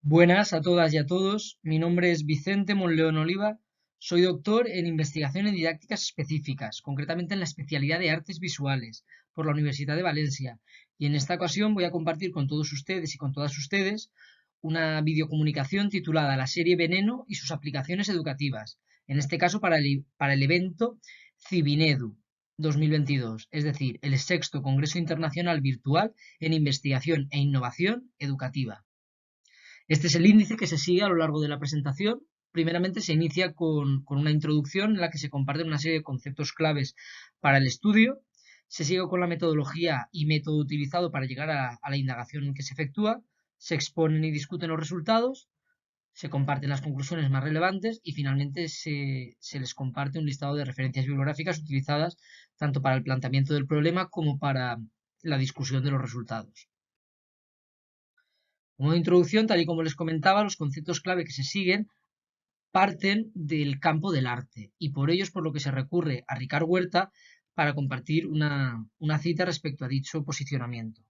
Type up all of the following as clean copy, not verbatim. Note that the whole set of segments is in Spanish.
Buenas a todas y a todos. Mi nombre es Vicente Monleón Oliva. Soy doctor en investigación en didácticas específicas, concretamente en la especialidad de artes visuales por la Universidad de Valencia. Y en esta ocasión voy a compartir con todos ustedes y con todas ustedes una videocomunicación titulada La serie Veneno y sus aplicaciones educativas. En este caso para el evento Civinedu 2022, es decir, el sexto Congreso Internacional Virtual en Investigación e Innovación Educativa. Este es el índice que se sigue a lo largo de la presentación. Primeramente se inicia con una introducción en la que se comparten una serie de conceptos claves para el estudio. Se sigue con la metodología y método utilizado para llegar a la indagación que se efectúa. Se exponen y discuten los resultados. Se comparten las conclusiones más relevantes y finalmente se les comparte un listado de referencias bibliográficas utilizadas tanto para el planteamiento del problema como para la discusión de los resultados. Como introducción, tal y como les comentaba, los conceptos clave que se siguen parten del campo del arte y por ello es por lo que se recurre a Ricard Huerta para compartir una cita respecto a dicho posicionamiento.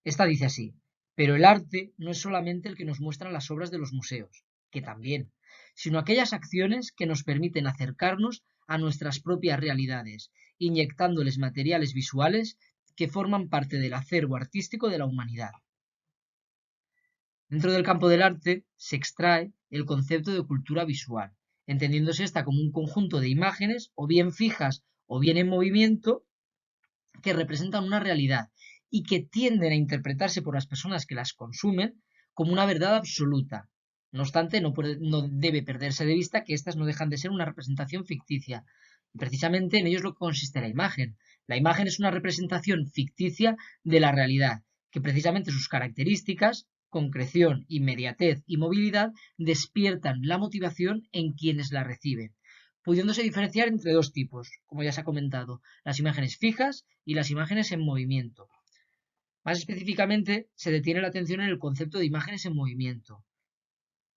Esta dice así: pero el arte no es solamente el que nos muestran las obras de los museos, que también, sino aquellas acciones que nos permiten acercarnos a nuestras propias realidades, inyectándoles materiales visuales que forman parte del acervo artístico de la humanidad. Dentro del campo del arte se extrae el concepto de cultura visual, entendiéndose esta como un conjunto de imágenes, o bien fijas o bien en movimiento, que representan una realidad y que tienden a interpretarse por las personas que las consumen como una verdad absoluta. No obstante, no debe perderse de vista que éstas no dejan de ser una representación ficticia. Y precisamente en ello es lo que consiste la imagen. La imagen es una representación ficticia de la realidad, que precisamente sus características, concreción, inmediatez y movilidad, despiertan la motivación en quienes la reciben, pudiéndose diferenciar entre dos tipos, como ya se ha comentado: las imágenes fijas y las imágenes en movimiento. Más específicamente, se detiene la atención en el concepto de imágenes en movimiento,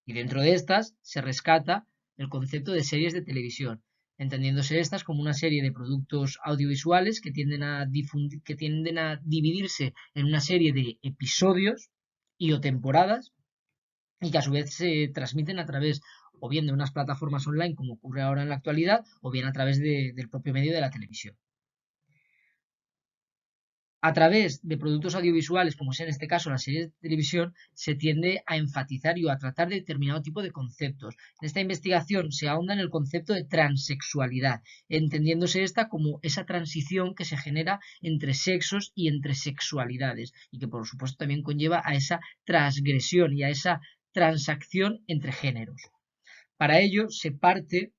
y dentro de estas se rescata el concepto de series de televisión, entendiéndose estas como una serie de productos audiovisuales que tienden a dividirse en una serie de episodios y o temporadas y que a su vez se transmiten a través o bien de unas plataformas online como ocurre ahora en la actualidad o bien a través del propio medio de la televisión. A través de productos audiovisuales, como es en este caso la serie de televisión, se tiende a enfatizar y a tratar de determinado tipo de conceptos. En esta investigación se ahonda en el concepto de transexualidad, entendiéndose esta como esa transición que se genera entre sexos y entre sexualidades, y que por supuesto también conlleva a esa transgresión y a esa transacción entre géneros. Para ello se parte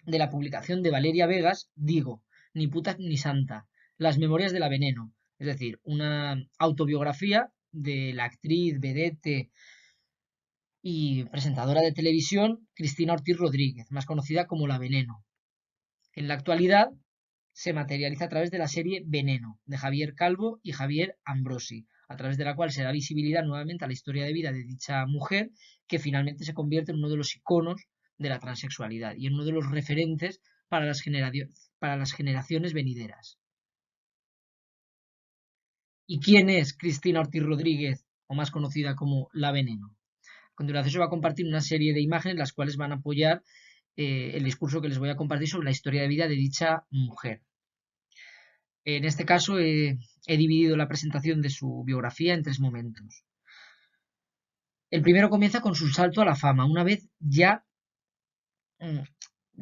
de la publicación de Valeria Vegas, Digo, ni puta ni santa, Las memorias de la veneno, es decir, una autobiografía de la actriz, vedette y presentadora de televisión Cristina Ortiz Rodríguez, más conocida como La Veneno. En la actualidad se materializa a través de la serie Veneno, de Javier Calvo y Javier Ambrosi, a través de la cual se da visibilidad nuevamente a la historia de vida de dicha mujer, que finalmente se convierte en uno de los iconos de la transexualidad y en uno de los referentes para las generaciones venideras. ¿Y quién es Cristina Ortiz Rodríguez, o más conocida como La Veneno? A continuación se va a compartir una serie de imágenes las cuales van a apoyar el discurso que les voy a compartir sobre la historia de vida de dicha mujer. En este caso he dividido la presentación de su biografía en tres momentos. El primero comienza con su salto a la fama, una vez ya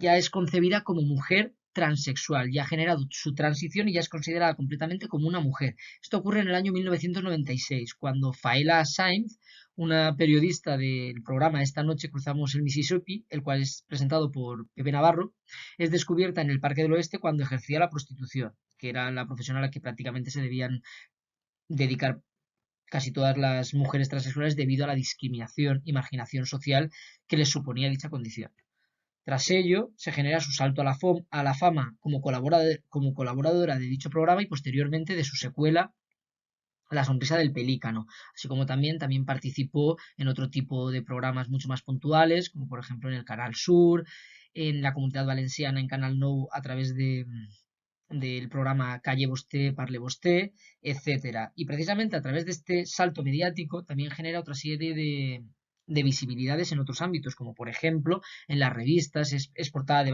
es concebida como mujer transexual, ya ha generado su transición y ya es considerada completamente como una mujer. Esto ocurre en el año 1996, cuando Faela Sainz, una periodista del programa Esta noche cruzamos el Mississippi, el cual es presentado por Pepe Navarro, es descubierta en el Parque del Oeste cuando ejercía la prostitución, que era la profesión a la que prácticamente se debían dedicar casi todas las mujeres transexuales debido a la discriminación y marginación social que les suponía dicha condición. Tras ello, se genera su salto a la fama como colaboradora de dicho programa y posteriormente de su secuela, La sonrisa del pelícano, así como también participó en otro tipo de programas mucho más puntuales, como por ejemplo en el Canal Sur, en la Comunidad Valenciana, en Canal Nou, a través del programa Calle Vosté, Parle Vosté, etcétera. Y precisamente a través de este salto mediático también genera otra serie de visibilidades en otros ámbitos, como por ejemplo en las revistas, es portada de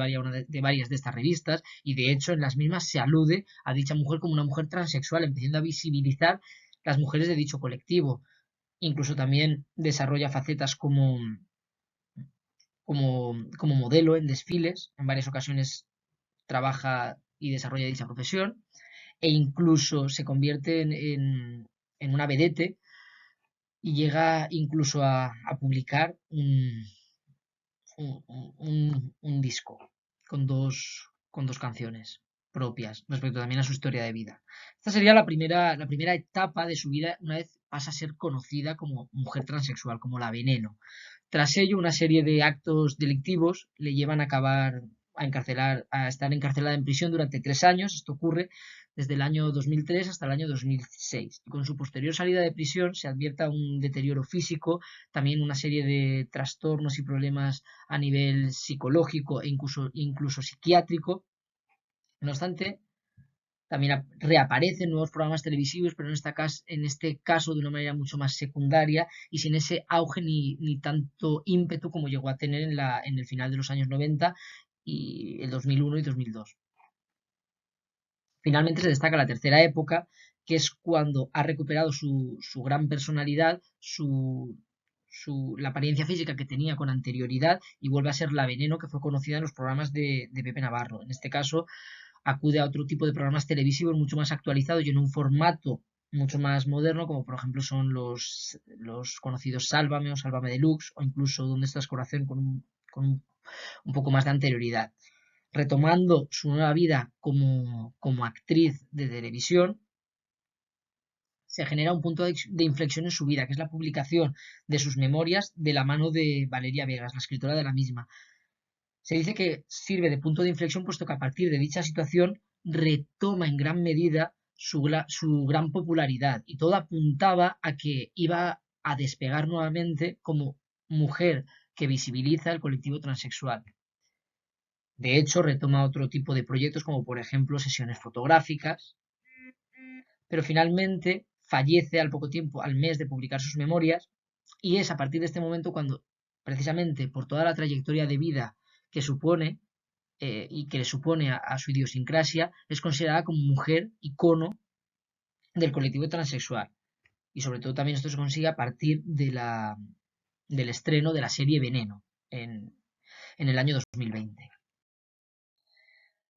varias de estas revistas, y de hecho en las mismas se alude a dicha mujer como una mujer transexual, empezando a visibilizar las mujeres de dicho colectivo. Incluso también desarrolla facetas como modelo en desfiles, en varias ocasiones trabaja y desarrolla dicha profesión, e incluso se convierte en una vedette y llega incluso a publicar un disco con dos canciones propias respecto también a su historia de vida. Esta sería la primera etapa de su vida una vez pasa a ser conocida como mujer transexual, como la Veneno. Tras ello, una serie de actos delictivos le llevan a estar encarcelada en prisión durante 3 años. Esto ocurre desde el año 2003 hasta el año 2006. Y con su posterior salida de prisión se advierta un deterioro físico, también una serie de trastornos y problemas a nivel psicológico e incluso psiquiátrico. No obstante, también reaparece en nuevos programas televisivos, pero en este caso de una manera mucho más secundaria y sin ese auge ni tanto ímpetu como llegó a tener en el final de los años 90 y el 2001 y 2002. Finalmente se destaca la tercera época, que es cuando ha recuperado su gran personalidad, la apariencia física que tenía con anterioridad y vuelve a ser la Veneno que fue conocida en los programas de Pepe Navarro. En este caso, acude a otro tipo de programas televisivos mucho más actualizados y en un formato mucho más moderno, como por ejemplo son los conocidos Sálvame o Sálvame Deluxe, o incluso ¿Dónde estás, corazón? Un poco más de anterioridad. Retomando su nueva vida como actriz de televisión, se genera un punto de inflexión en su vida, que es la publicación de sus memorias de la mano de Valeria Vegas, la escritora de la misma. Se dice que sirve de punto de inflexión puesto que a partir de dicha situación retoma en gran medida su gran popularidad y todo apuntaba a que iba a despegar nuevamente como mujer que visibiliza el colectivo transexual. De hecho, retoma otro tipo de proyectos como por ejemplo sesiones fotográficas, pero finalmente fallece al poco tiempo, al mes de publicar sus memorias, y es a partir de este momento cuando, precisamente por toda la trayectoria de vida que supone, y que le supone a su idiosincrasia, es considerada como mujer icono del colectivo transexual. Y sobre todo también esto se consigue a partir del estreno de la serie Veneno en el año 2020.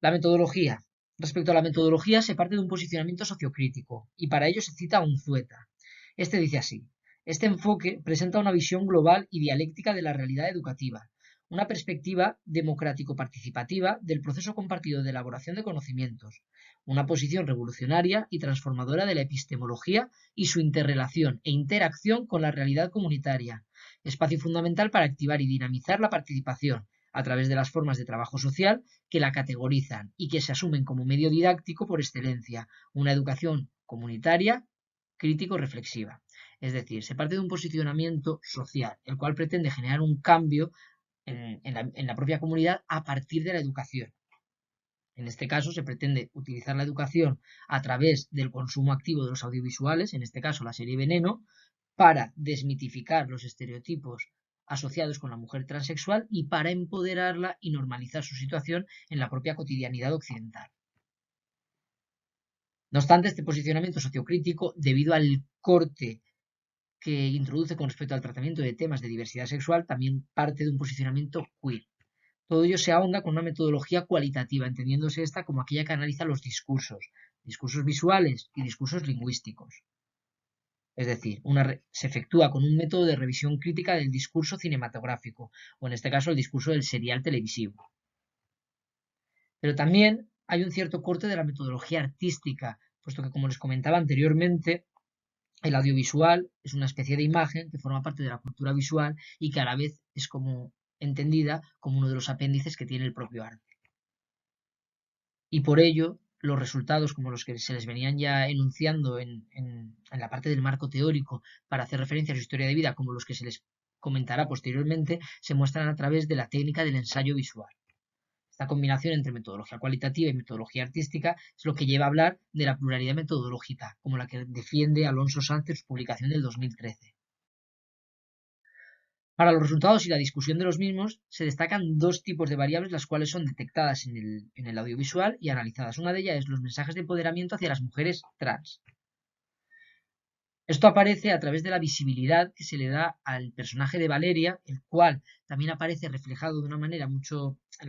La metodología. Respecto a la metodología, se parte de un posicionamiento sociocrítico, y para ello se cita a Unzueta. Este dice así: este enfoque presenta una visión global y dialéctica de la realidad educativa, una perspectiva democrático-participativa del proceso compartido de elaboración de conocimientos, una posición revolucionaria y transformadora de la epistemología y su interrelación e interacción con la realidad comunitaria, espacio fundamental para activar y dinamizar la participación, a través de las formas de trabajo social que la categorizan y que se asumen como medio didáctico por excelencia, una educación comunitaria, crítico-reflexiva. Es decir, se parte de un posicionamiento social, el cual pretende generar un cambio en la propia comunidad a partir de la educación. En este caso se pretende utilizar la educación a través del consumo activo de los audiovisuales, en este caso la serie Veneno, para desmitificar los estereotipos asociados con la mujer transexual y para empoderarla y normalizar su situación en la propia cotidianidad occidental. No obstante, este posicionamiento sociocrítico, debido al corte que introduce con respecto al tratamiento de temas de diversidad sexual, también parte de un posicionamiento queer. Todo ello se ahonda con una metodología cualitativa, entendiéndose esta como aquella que analiza los discursos visuales y discursos lingüísticos. Es decir, se efectúa con un método de revisión crítica del discurso cinematográfico, o en este caso el discurso del serial televisivo. Pero también hay un cierto corte de la metodología artística, puesto que, como les comentaba anteriormente, el audiovisual es una especie de imagen que forma parte de la cultura visual y que a la vez es como entendida como uno de los apéndices que tiene el propio arte. Y por ello, los resultados como los que se les venían ya enunciando en la parte del marco teórico para hacer referencia a su historia de vida, como los que se les comentará posteriormente, se muestran a través de la técnica del ensayo visual. Esta combinación entre metodología cualitativa y metodología artística es lo que lleva a hablar de la pluralidad metodológica, como la que defiende Alonso Sanz en su publicación del 2013. Para los resultados y la discusión de los mismos, se destacan dos tipos de variables, las cuales son detectadas en el audiovisual y analizadas. Una de ellas es los mensajes de empoderamiento hacia las mujeres trans. Esto aparece a través de la visibilidad que se le da al personaje de Valeria, el cual también aparece reflejado de una manera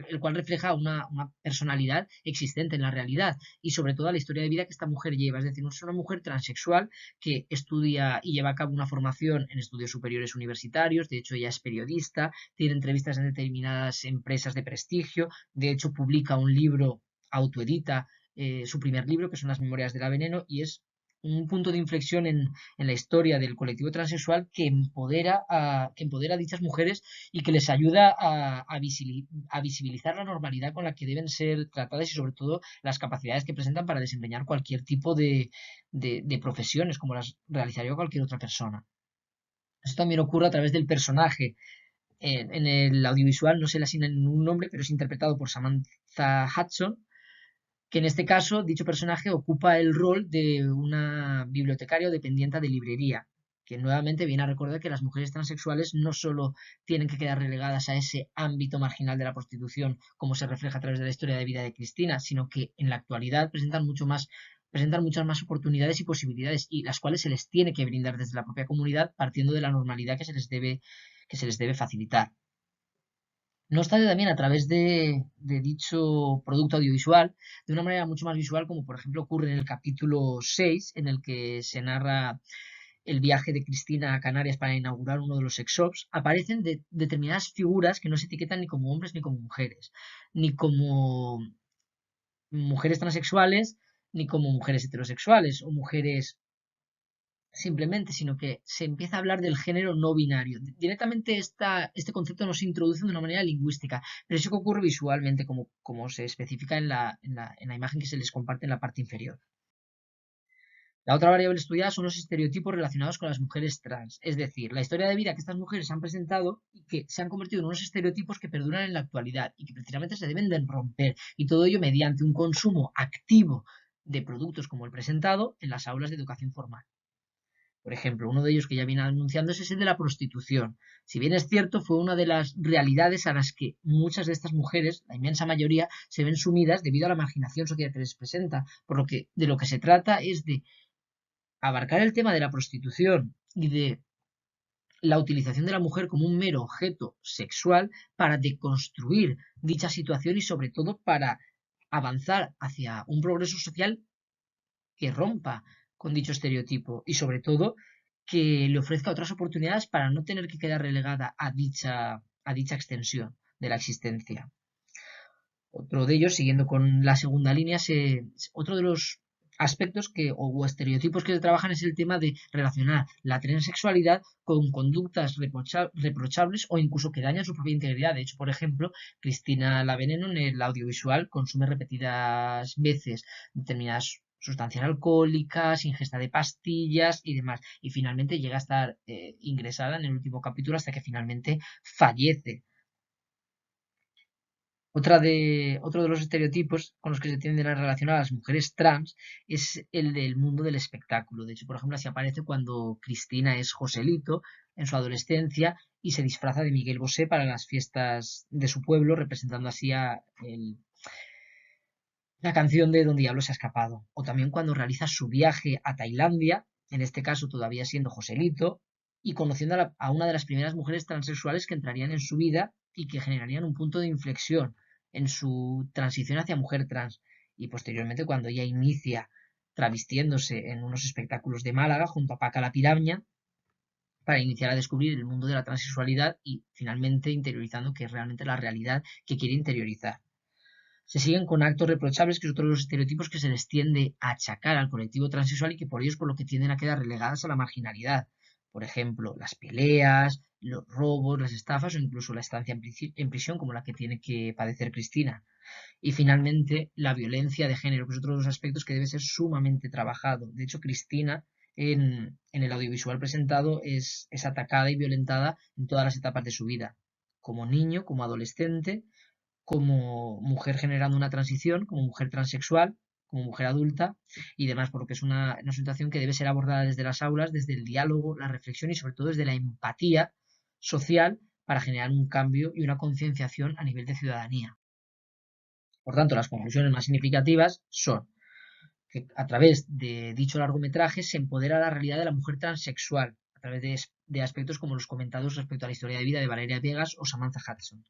el cual refleja una personalidad existente en la realidad y sobre todo la historia de vida que esta mujer lleva. Es decir, no es una mujer transexual que estudia y lleva a cabo una formación en estudios superiores universitarios. De hecho, ella es periodista, tiene entrevistas en determinadas empresas de prestigio, de hecho publica un libro, autoedita su primer libro, que son Las Memorias de la Veneno, y es un punto de inflexión en la historia del colectivo transexual que empodera a dichas mujeres y que les ayuda a visibilizar la normalidad con la que deben ser tratadas y sobre todo las capacidades que presentan para desempeñar cualquier tipo de profesiones como las realizaría cualquier otra persona. Esto también ocurre a través del personaje. En el audiovisual no se le asigna ningún nombre, pero es interpretado por Samantha Hudson, que en este caso dicho personaje ocupa el rol de una bibliotecaria o dependiente de librería, que nuevamente viene a recordar que las mujeres transexuales no solo tienen que quedar relegadas a ese ámbito marginal de la prostitución, como se refleja a través de la historia de vida de Cristina, sino que en la actualidad presentan muchas más oportunidades y posibilidades, y las cuales se les tiene que brindar desde la propia comunidad, partiendo de la normalidad que se les debe facilitar. No obstante, también a través de dicho producto audiovisual, de una manera mucho más visual, como por ejemplo ocurre en el capítulo 6, en el que se narra el viaje de Cristina a Canarias para inaugurar uno de los sex shops, aparecen determinadas figuras que no se etiquetan ni como hombres ni como mujeres, ni como mujeres transexuales, ni como mujeres heterosexuales o mujeres simplemente, sino que se empieza a hablar del género no binario. Directamente este concepto no se introduce de una manera lingüística, pero eso que ocurre visualmente, como se especifica en la imagen que se les comparte en la parte inferior. La otra variable estudiada son los estereotipos relacionados con las mujeres trans, es decir, la historia de vida que estas mujeres han presentado y que se han convertido en unos estereotipos que perduran en la actualidad y que precisamente se deben de romper, y todo ello mediante un consumo activo de productos como el presentado en las aulas de educación formal. Por ejemplo, uno de ellos que ya viene anunciándose es el de la prostitución. Si bien es cierto, fue una de las realidades a las que muchas de estas mujeres, la inmensa mayoría, se ven sumidas debido a la marginación social que les presenta. Por lo que de lo que se trata es de abarcar el tema de la prostitución y de la utilización de la mujer como un mero objeto sexual para deconstruir dicha situación y sobre todo para avanzar hacia un progreso social que rompa con dicho estereotipo y sobre todo que le ofrezca otras oportunidades para no tener que quedar relegada a dicha extensión de la existencia. Otro de ellos, siguiendo con la segunda línea, otro de los aspectos o estereotipos que se trabajan es el tema de relacionar la transexualidad con conductas reprochables o incluso que dañan su propia integridad. De hecho, por ejemplo, Cristina La Veneno en el audiovisual consume repetidas veces determinadas sustancias alcohólicas, ingesta de pastillas y demás. Y finalmente llega a estar ingresada en el último capítulo hasta que finalmente fallece. Otro de los estereotipos con los que se tienden a relacionar a las mujeres trans es el del mundo del espectáculo. De hecho, por ejemplo, así aparece cuando Cristina es Joselito en su adolescencia y se disfraza de Miguel Bosé para las fiestas de su pueblo, representando así la canción de Don Diablo se ha escapado. O también cuando realiza su viaje a Tailandia, en este caso todavía siendo Joselito, y conociendo a una de las primeras mujeres transexuales que entrarían en su vida y que generarían un punto de inflexión en su transición hacia mujer trans. Y posteriormente cuando ella inicia travestiéndose en unos espectáculos de Málaga junto a Paca la Piraña para iniciar a descubrir el mundo de la transexualidad y finalmente interiorizando que es realmente la realidad que quiere interiorizar. Se siguen con actos reprochables, que es otro de los estereotipos que se les tiende a achacar al colectivo transexual y que por ellos por lo que tienden a quedar relegadas a la marginalidad. Por ejemplo, las peleas, los robos, las estafas o incluso la estancia en prisión como la que tiene que padecer Cristina. Y finalmente, la violencia de género, que es otro de los aspectos que debe ser sumamente trabajado. De hecho, Cristina en el audiovisual presentado es atacada y violentada en todas las etapas de su vida, como niño, como adolescente, como mujer generando una transición, como mujer transexual, como mujer adulta y demás, por lo que es una situación que debe ser abordada desde las aulas, desde el diálogo, la reflexión y sobre todo desde la empatía social para generar un cambio y una concienciación a nivel de ciudadanía. Por tanto, las conclusiones más significativas son que a través de dicho largometraje se empodera la realidad de la mujer transexual, a través de aspectos como los comentados respecto a la historia de vida de Valeria Viegas o Samantha Hudson,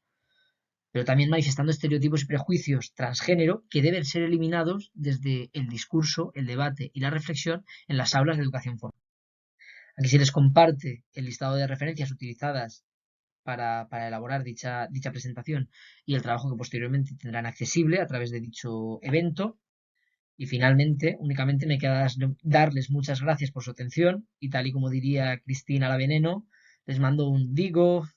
pero también manifestando estereotipos y prejuicios transgénero que deben ser eliminados desde el discurso, el debate y la reflexión en las aulas de educación formal. Aquí se les comparte el listado de referencias utilizadas para elaborar dicha presentación y el trabajo que posteriormente tendrán accesible a través de dicho evento. Y finalmente, únicamente me queda darles muchas gracias por su atención y tal y como diría Cristina La Veneno, les mando un digo,